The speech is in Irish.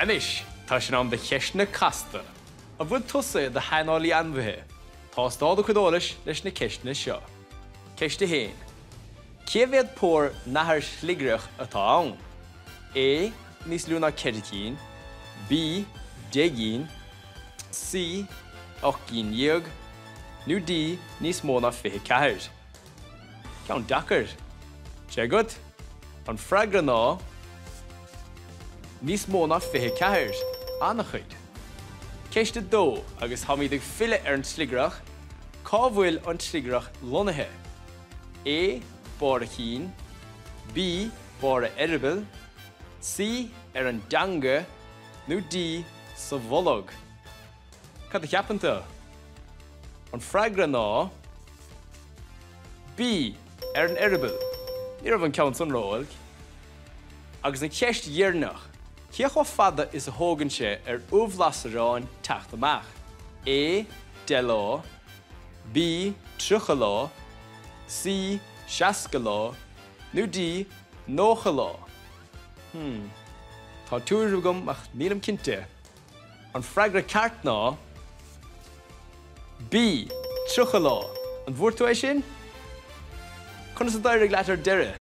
Anis, tá sin am de cheisna Casta. A bhfuil tusa de shaineolaithe ainmhithe. Tá stáda chudális leis na ceisna seo. Ceiste héin. Céad pór nahar sligrach atá ann. A. Níos lú ná ceircín. B. Déagín. C. 8 níog. Nó D. Níos mó ná 24. Ceann dachar. Segad. An freagra ná níos mó ná 24. Annachchuid. Ceiste dó agus haíigh fille ar an sligrach, cá bhfuil an sligrach lonathe. A. Bára cín. B. Bára eiribal. C. Ar an danga. Nó D. Sa bholog. Cad a cheapanta? An freagra ná B. Ar an eiribal. Ní raibh an ceann san ráilg. Agus na ceist dhearnach. Ceach ó fada is a thógann sé ar uamhlasaráin teacht amach. A. De lá. B. Trucha lá. C. 60 lá. Nó D. 9 lá. Tá túir gom ach nílam cinnte. An freagra ceart ná B. Trucha lá. An bhfuair tú é sin? Chun is a daireadh leat ar deire.